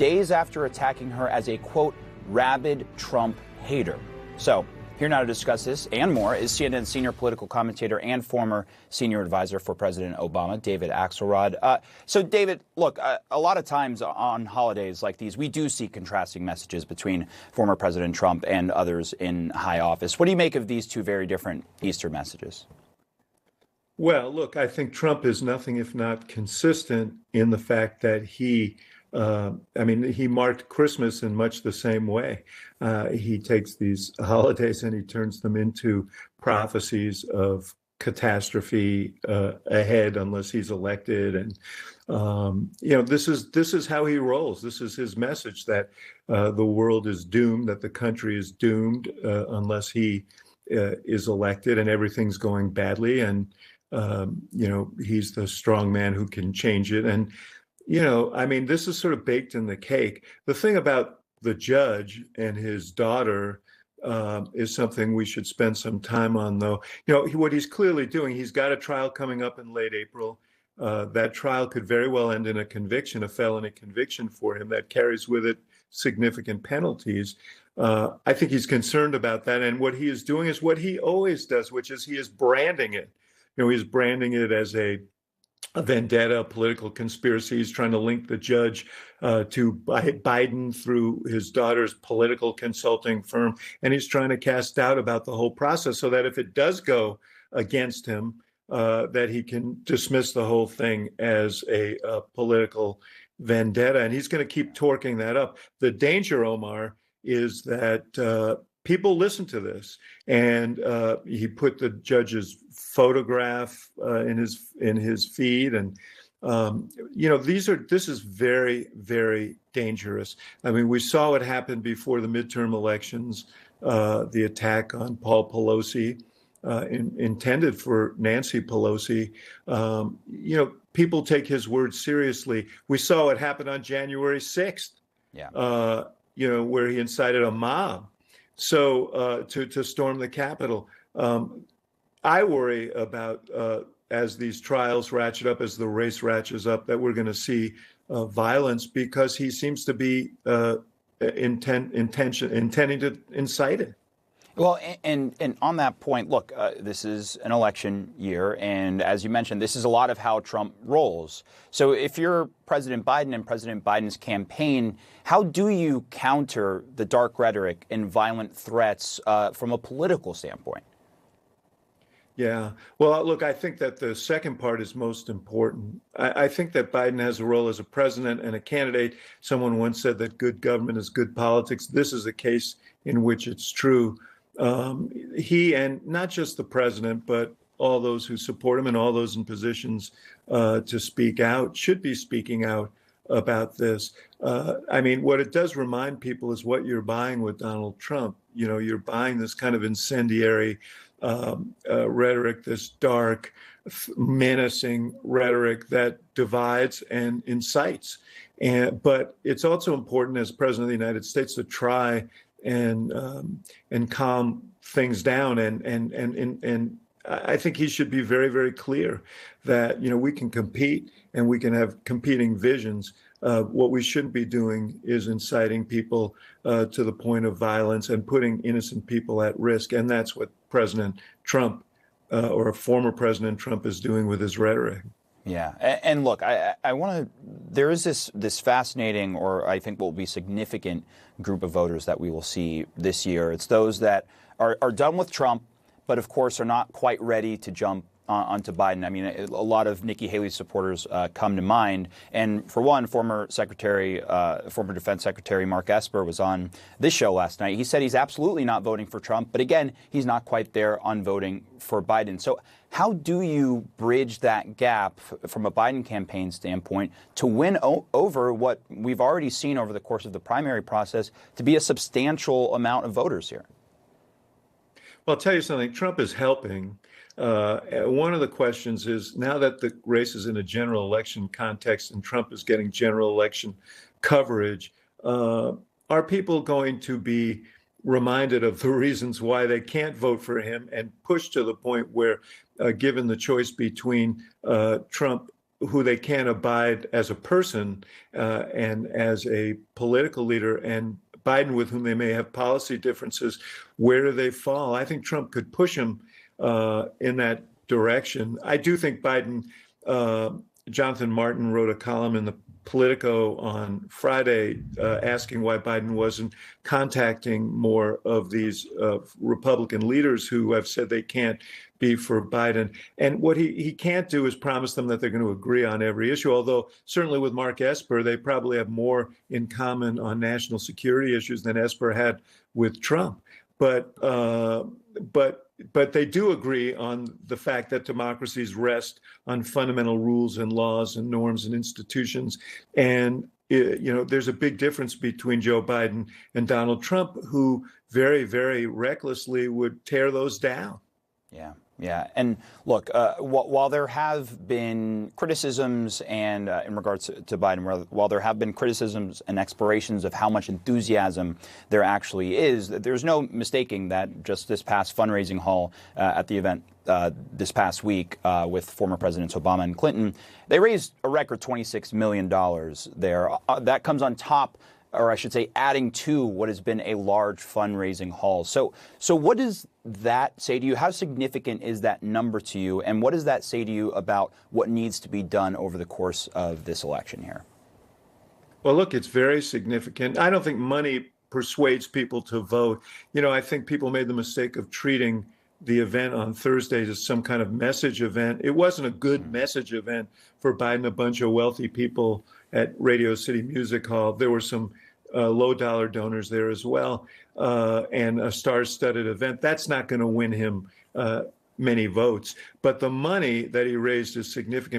days after attacking her as a, quote, rabid Trump hater. So, here now to discuss this and more is CNN senior political commentator and former senior advisor for President Obama, David Axelrod. So, David, look, a lot of times on holidays like these, we do see contrasting messages between former President Trump and others in high office. What do you make of these two very different Easter messages? Well, look, I think Trump is nothing if not consistent in the fact that he marked Christmas in much the same way. He takes these holidays and he turns them into prophecies of catastrophe ahead unless he's elected. And, this is how he rolls. This is his message that the world is doomed, that the country is doomed unless he is elected and everything's going badly. And, he's the strong man who can change it. And, this is sort of baked in the cake. The thing about the judge and his daughter is something we should spend some time on, though. What he's clearly doing, he's got a trial coming up in late April. That trial could very well end in a conviction, a felony conviction for him that carries with it significant penalties. I think he's concerned about that. And what he is doing is what he always does, which is he is branding it. He's branding it as a vendetta, political conspiracy. He's trying to link the judge to Biden through his daughter's political consulting firm. And he's trying to cast doubt about the whole process so that if it does go against him, that he can dismiss the whole thing as a political vendetta. And he's going to keep torquing that up. The danger, Omar, is that people listen to this, and he put the judge's photograph in his feed, and this is very, very dangerous. I mean, we saw what happened before the midterm elections, the attack on Paul Pelosi, intended for Nancy Pelosi. People take his words seriously. We saw what happened on January 6th, where he incited a mob. So to storm the Capitol. I worry about, as these trials ratchet up, as the race ratchets up, that we're going to see violence because he seems to be intending to incite it. Well, and on that point, look, this is an election year. And as you mentioned, this is a lot of how Trump rolls. So if you're President Biden and President Biden's campaign, how do you counter the dark rhetoric and violent threats from a political standpoint? Yeah. Well, look, I think that the second part is most important. I think that Biden has a role as a president and a candidate. Someone once said that good government is good politics. This is a case in which it's true. He, and not just the president, but all those who support him and all those in positions to speak out, should be speaking out about this. What it does remind people is what you're buying with Donald Trump. You're buying this kind of incendiary rhetoric, this dark, menacing rhetoric that divides and incites. But it's also important as president of the United States to try and calm things down. And I think he should be very, very clear that, we can compete and we can have competing visions. What we shouldn't be doing is inciting people to the point of violence and putting innocent people at risk. And that's what President Trump or former President Trump is doing with his rhetoric. Yeah. And look, I want to, there is this fascinating, or I think will be significant group of voters that we will see this year. It's those that are done with Trump, but of course are not quite ready to jump onto Biden. I mean, a lot of Nikki Haley supporters come to mind. And for one, former Defense Secretary Mark Esper was on this show last night. He said he's absolutely not voting for Trump, but again, he's not quite there on voting for Biden. So how do you bridge that gap from a Biden campaign standpoint to win over what we've already seen over the course of the primary process to be a substantial amount of voters here? Well, I'll tell you something. Trump is helping. One of the questions is, now that the race is in a general election context and Trump is getting general election coverage, are people going to be reminded of the reasons why they can't vote for him and pushed to the point where, given the choice between Trump who they can't abide as a person and as a political leader, and Biden, with whom they may have policy differences, where do they fall? I think Trump could push him in that direction. I do think Biden, Jonathan Martin wrote a column in the Politico on Friday asking why Biden wasn't contacting more of these Republican leaders who have said they can't be for Biden. And what he can't do is promise them that they're going to agree on every issue, although certainly with Mark Esper, they probably have more in common on national security issues than Esper had with Trump. But they do agree on the fact that democracies rest on fundamental rules and laws and norms and institutions. And there's a big difference between Joe Biden and Donald Trump, who very, very recklessly would tear those down. Yeah. Yeah. And look, while there have been criticisms and in regards to Biden, while there have been criticisms and explorations of how much enthusiasm there actually is, there's no mistaking that just this past fundraising haul at the event this past week with former Presidents Obama and Clinton, they raised a record $26 million there. That comes on top, or I should say, adding to what has been a large fundraising haul. So what does that say to you? How significant is that number to you? And what does that say to you about what needs to be done over the course of this election here? Well, look, it's very significant. I don't think money persuades people to vote. I think people made the mistake of treating the event on Thursday as some kind of message event. It wasn't a good message event for Biden, a bunch of wealthy people at Radio City Music Hall. There were some low-dollar donors there as well, and a star-studded event. That's not going to win him many votes. But the money that he raised is significant.